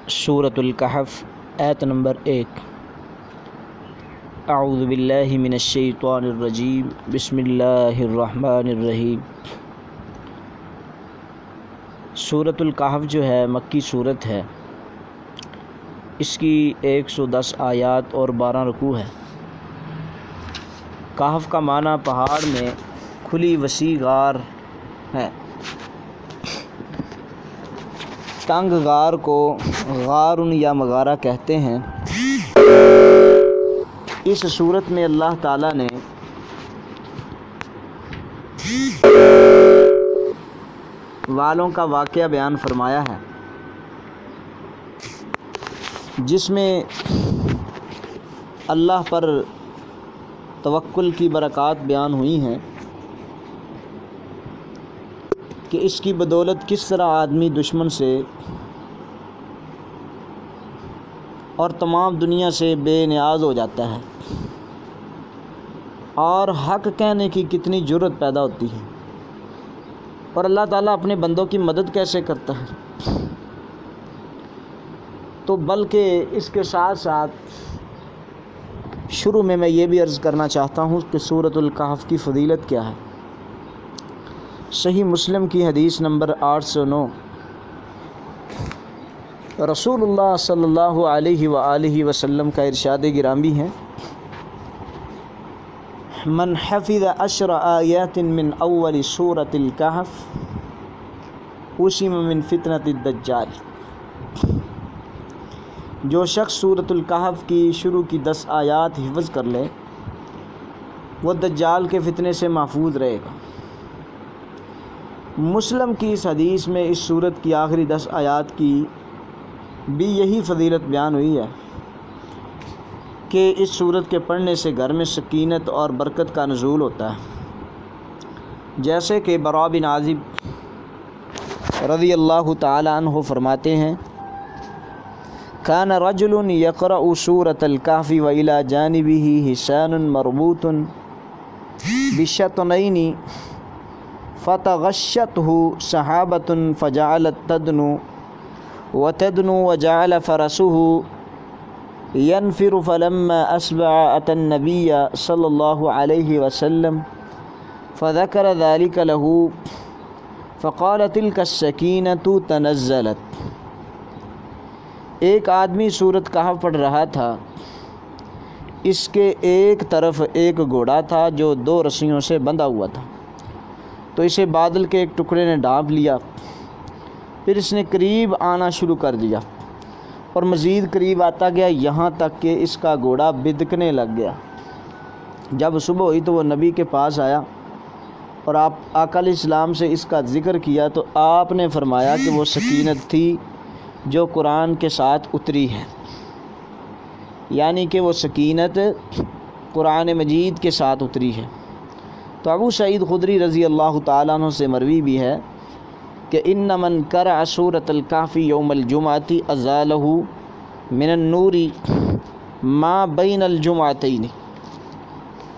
سورۃ الکہف آیت نمبر 1۔ اعوذ باللہ من الشیطان الرجیم، بسم اللہ الرحمن الرحیم۔ سورۃ الکہف جو ہے مکی صورت ہے، اس کی 110 آیات اور 12 رکوع ہے۔ کہف کا معنی پہاڑ میں کھلی وسیع غار ہے۔ تنگ غار کو غارن یا مغارہ کہتے ہیں۔ اس صورت میں اللہ تعالیٰ نے والوں کا واقعہ بیان فرمایا ہے، جس میں اللہ پر توکل کی برکات بیان ہوئی ہیں کہ اس کی بدولت کس طرح آدمی دشمن سے اور تمام دنیا سے بے نیاز ہو جاتا ہے، اور حق کہنے کی کتنی جرأت پیدا ہوتی ہے، اور اللہ تعالیٰ اپنے بندوں کی مدد کیسے کرتا ہے۔ تو بلکہ اس کے ساتھ ساتھ شروع میں یہ بھی عرض کرنا چاہتا ہوں کہ سورۃ الکہف کی فضیلت کیا ہے۔ صحیح مسلم کی حدیث نمبر 809، رسول اللہ صلی اللہ علیہ وآلہ وسلم کا ارشاد گرامی ہے، من حفظ 10 آیات من اول سورۃ الکہف عصم من فتنۃ الدجال۔ جو شخص سورۃ الکہف کی شروع کی 10 آیات حفظ کر لے، وہ دجال کے فتنے سے محفوظ رہے گا۔ مسلم کی اس حدیث میں اس سورت کی آخری 10 آیات کی بھی یہی فضیلت بیان ہوئی ہے کہ اس سورت کے پڑھنے سے گھر میں سکینت اور برکت کا نزول ہوتا ہے، جیسے کہ براء بن عازب رضی اللہ تعالی عنہ فرماتے ہیں، کان رجل یقرأ سورۃ الکہف وإلی جانبہ حصان مربوط بشطنین فتغشته سحابۃ فجعلت تدنو وجعل فرسه ينفر فلما أصبح أتى النبي صلی اللہ علیہ وسلم فذكر ذلك له فقال تلك السكينة تنزلت۔ ایک آدمی سورۃ کہف پڑھ رہا تھا، اس کے ایک طرف ایک گھوڑا تھا جو 2 رسیوں سے بندھا ہوا تھا، تو اسے بادل کے ایک ٹکڑے نے ڈھانپ لیا، پھر اس نے قریب آنا شروع کر دیا اور مزید قریب آتا گیا، یہاں تک کہ اس کا گھوڑا بدکنے لگ گیا۔ جب صبح ہوئی تو وہ نبی کے پاس آیا اور آقا علیہ السلام سے اس کا ذکر کیا، تو آپ نے فرمایا کہ وہ سکینت تھی جو قرآن کے ساتھ اتری ہے، یعنی کہ وہ سکینت قرآن مجید کے ساتھ اتری ہے۔ تو ابو سعید خدری رضی اللہ تعالیٰ عنہ سے مروی بھی ہے کہ ان من قرأ سورۃ الکہف یوم الجمعۃ ازالہ من النور ما بین الجمعتین،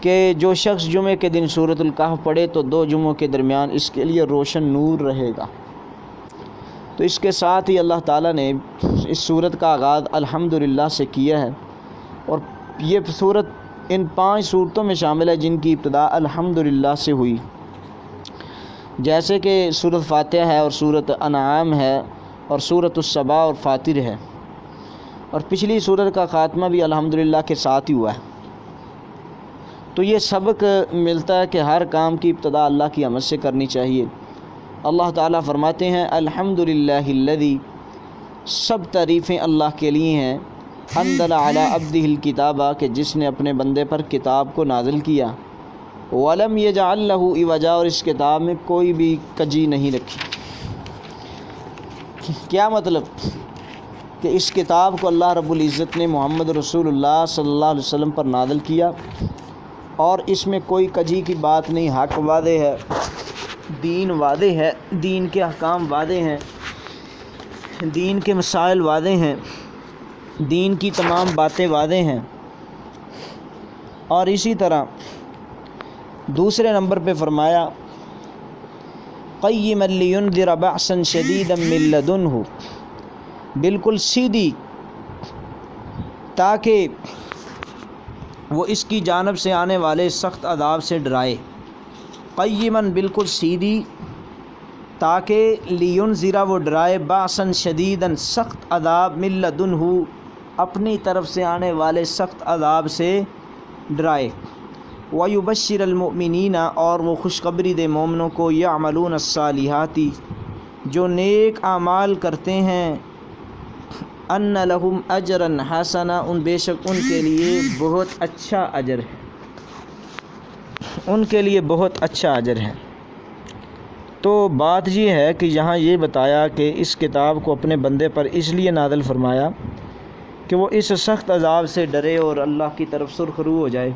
کہ جو شخص جمعے کے دن سورۃ الکہف پڑھے تو 2 جمعوں کے درمیان اس کے لیے روشن نور رہے گا۔ تو اس کے ساتھ ہی اللہ تعالیٰ نے اس سورت کا آغاز الحمدللہ سے کیا ہے، اور یہ سورت ان 5 سورتوں میں شامل ہے جن کی ابتدا الحمدللہ سے ہوئی، جیسے کہ سورۃ فاتحہ ہے اور سورۃ انعام ہے اور سورۃ السبا اور فاطر ہے، اور پچھلی سورت کا خاتمہ بھی الحمدللہ کے ساتھ ہی ہوا ہے۔ تو یہ سبق ملتا ہے کہ ہر کام کی ابتدا اللہ کی حمد سے کرنی چاہیے۔ اللہ تعالیٰ فرماتے ہیں، الحمدللہ الذی، سب تعریفیں اللہ کے لیے ہیں، انزل علی عبدہ الکتاب، کہ جس نے اپنے بندے پر کتاب کو نازل کیا، ولم یجعل لہ عوجا، اور اس کتاب میں کوئی بھی کجی نہیں رکھی۔ کیا مطلب؟ کہ اس کتاب کو اللہ رب العزت نے محمد رسول اللہ صلی اللہ علیہ وسلم پر نازل کیا، اور اس میں کوئی کجی کی بات نہیں، حق واضح ہے، دین واضح ہے، دین کے احکام واضح ہیں، دین کے مسائل واضح ہیں، دین کی تمام باتیں واضح ہیں۔ اور اسی طرح دوسرے نمبر پہ فرمایا، قیما لینذر بأسا شدیدا من لدنہ، بالکل سیدھی، تاکہ وہ اس کی جانب سے آنے والے سخت عذاب سے ڈرائے، قیماً بالکل سیدھی، تاکہ لینذر وہ ڈرائے، باسن شدیداً سخت عذاب، من لدنہ اپنی طرف سے آنے والے سخت عذاب سے ڈرائے، ویبشر المؤمنین اور وہ خوشخبری دے مومنوں کو، یعملون الصالحات جو نیک اعمال کرتے ہیں، ان لہم اجرا حسنا ان بے شک ان کے لیے بہت اچھا اجر ہے، ان کے لیے بہت اچھا اجر ہے۔ تو بات یہ ہے کہ یہاں یہ بتایا کہ اس کتاب کو اپنے بندے پر اس لیے نازل فرمایا کہ وہ اس سخت عذاب سے ڈرے اور اللہ کی طرف سرخ رو ہو جائے،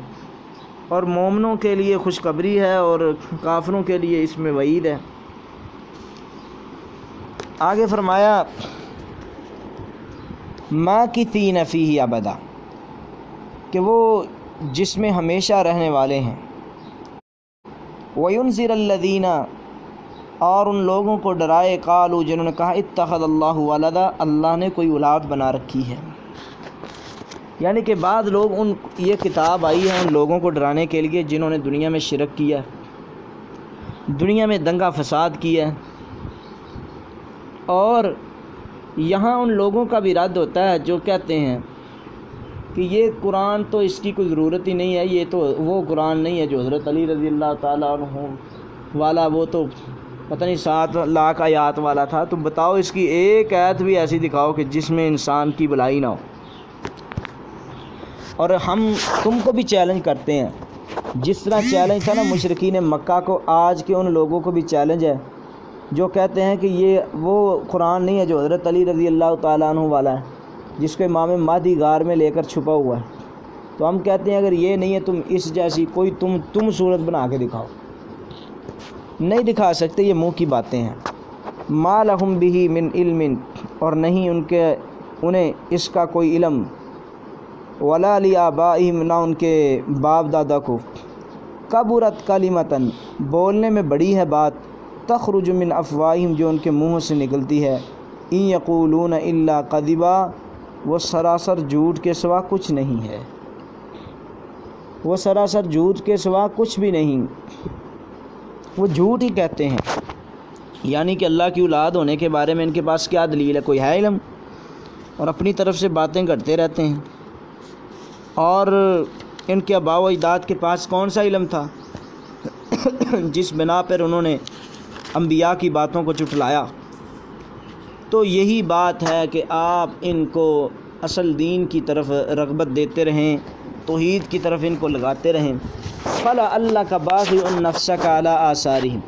اور مومنوں کے لیے خوشخبری ہے اور کافروں کے لیے اس میں وعید ہے۔ آگے فرمایا ماکثین فیہ ابدا، کہ وہ جس میں ہمیشہ رہنے والے ہیں، وینذر الذین اور ان لوگوں کو ڈرائے، قالوا جنہوں نے کہا اتخذ اللہ ولدا اللہ نے کوئی اولاد بنا رکھی ہے، یعنی کہ بعض لوگ یہ کتاب آئی ہے ان لوگوں کو ڈرانے کے لیے جنہوں نے دنیا میں شرک کیا، دنیا میں دنگا فساد کیا، اور یہاں ان لوگوں کا بھی رد ہوتا ہے جو کہتے ہیں کہ یہ قرآن تو اس کی کوئی ضرورت ہی نہیں ہے، یہ تو وہ قرآن نہیں ہے جو حضرت علی رضی اللہ تعالیٰ عنہ والا، وہ تو پتہ نہیں 7 لاکھ آیات والا تھا، تو بتاؤ اس کی ایک آیت بھی ایسی دکھاؤ کہ جس میں انسان کی بھلائی نہ ہو۔ اور ہم تم کو بھی چیلنج کرتے ہیں، جس طرح چیلنج تھا نا مشرکین مکہ کو، آج کے ان لوگوں کو بھی چیلنج ہے جو کہتے ہیں کہ یہ وہ قرآن نہیں ہے جو حضرت علی رضی اللہ تعالیٰ عنہ والا ہے، جس کو امام مہدی غار میں لے کر چھپا ہوا ہے۔ تو ہم کہتے ہیں اگر یہ نہیں ہے تم اس جیسی کوئی تم صورت بنا کے دکھاؤ، نہیں دکھا سکتے، یہ منہ کی باتیں ہیں۔ ما لہم بہ من علم اور نہیں انہیں اس کا کوئی علم، ولا لآبائہم نہ ان کے باپ دادا کو، کبرت کلمۃً بولنے میں بڑی ہے بات، تخرج من افواہہم جو ان کے منہوں سے نکلتی ہے، ان یقولون الا کذبا وہ سراسر جھوٹ کے سوا کچھ نہیں ہے، وہ سراسر جھوٹ کے سوا کچھ بھی نہیں، وہ جھوٹ ہی کہتے ہیں۔ یعنی کہ اللہ کی اولاد ہونے کے بارے میں ان کے پاس کیا دلیل ہے؟ کوئی ہے علم؟ اور اپنی طرف سے باتیں کرتے رہتے ہیں۔ اور ان کے آباء و اجداد کے پاس کون سا علم تھا جس بنا پر انہوں نے انبیاء کی باتوں کو چٹلایا؟ تو یہی بات ہے کہ آپ ان کو اصل دین کی طرف رغبت دیتے رہیں، توحید کی طرف ان کو لگاتے رہیں۔ فلا اللہ کا باغی نفسک علی آثارہم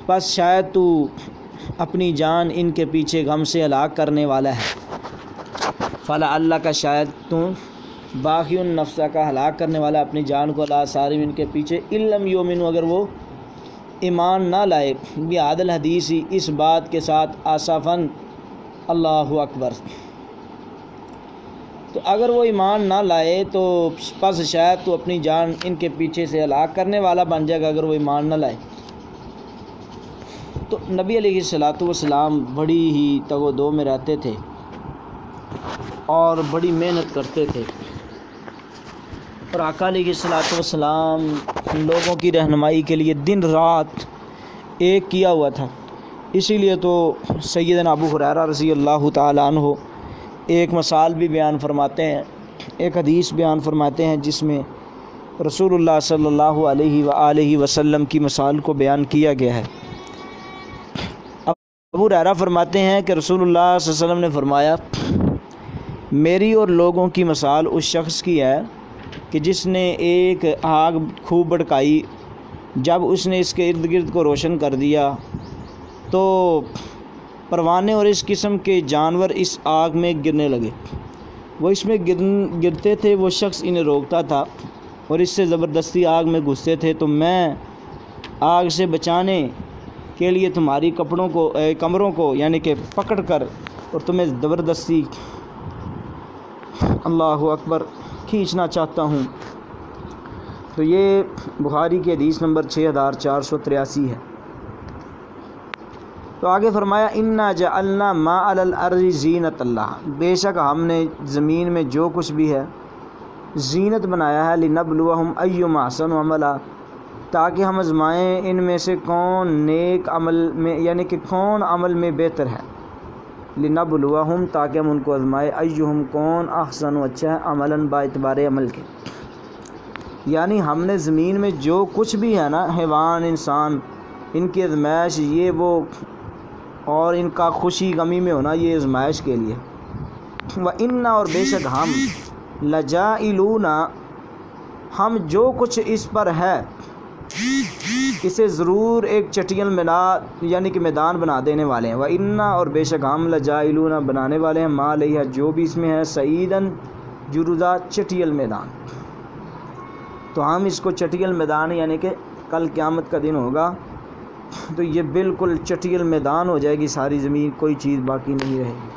بس شاید تو اپنی جان ان کے پیچھے غم سے ہلاک کرنے والا ہے۔ فلا اللہ کا شاید تو باغی النفس کا ہلاک کرنے والا اپنی جان کو علی آثارہم ان کے پیچھے، ان لم یؤمنوا اگر وہ ایمان نہ لائے، بہذا الحدیث اس بات کے ساتھ، آسفاً اللہ اکبر، تو اگر وہ ایمان نہ لائے تو پس شاید تو اپنی جان ان کے پیچھے سے ہلاک کرنے والا بن جائے گا اگر وہ ایمان نہ لائے۔ تو نبی علیہ الصلوۃ والسلام بڑی ہی تگ و دو میں رہتے تھے اور بڑی محنت کرتے تھے، اور آقا علیہ الصلوۃ والسلام لوگوں کی رہنمائی کے لیے دن رات ایک کیا ہوا تھا۔ اسی لیے تو سیدنا ابو ہریرہ رضی اللہ تعالیٰ عنہ ایک مثال بھی بیان فرماتے ہیں، ایک حدیث بیان فرماتے ہیں جس میں رسول اللہ صلی اللہ علیہ وآلہ وسلم کی مثال کو بیان کیا گیا ہے۔ ابو ہریرہ فرماتے ہیں کہ رسول اللہ صلی اللہ علیہ وسلم نے فرمایا، میری اور لوگوں کی مثال اس شخص کی ہے کہ جس نے ایک آگ خوب بھڑکائی، جب اس نے اس کے ارد گرد کو روشن کر دیا تو پروانے اور اس قسم کے جانور اس آگ میں گرنے لگے، وہ اس میں گرتے تھے، وہ شخص انہیں روکتا تھا اور اس سے زبردستی آگ میں گھستے تھے، تو میں آگ سے بچانے کے لیے تمہاری کمروں کو یعنی کہ پکڑ کر اور تمہیں زبردستی اللہ اکبر کھینچنا چاہتا ہوں۔ تو یہ بخاری کی حدیث نمبر 6483 ہے۔ تو آگے فرمایا انا جعلنا ما علی الارض زینت اللہ، بے شک ہم نے زمین میں جو کچھ بھی ہے زینت بنایا ہے، لنبلوہم ایہم احسن عملا، تاکہ ہم آزمائیں ان میں سے کون نیک عمل میں، یعنی کہ کون عمل میں بہتر ہے، لنبلوہم تاکہ ہم ان کو آزمائیں، ایہم کون احسن و اچھا ہے، عملاً با اعتبار عمل کے، یعنی ہم نے زمین میں جو کچھ بھی ہے نا، حیوان انسان، ان کی آزمائش یہ وہ، اور ان کا خوشی غمی میں ہونا یہ آزمائش کے لیے، وَإِنَّا اور بے شک ہم، لَجَائِلُونَ ہم جو کچھ اس پر ہے اسے ضرور ایک چٹیل میدان یعنی کہ میدان بنا دینے والے ہیں، وَإِنَّا اور بے شک ہم لَجَائِلُونَ بنانے والے ہیں، مَا عَلَيْهَا جو بھی اس میں ہے، سعیداً جرزا چٹیل میدان، تو ہم اس کو چٹیل میدان یعنی کہ کل قیامت کا دن ہوگا تو یہ بالکل چٹیل میدان ہو جائے گی ساری زمین، کوئی چیز باقی نہیں رہے گی۔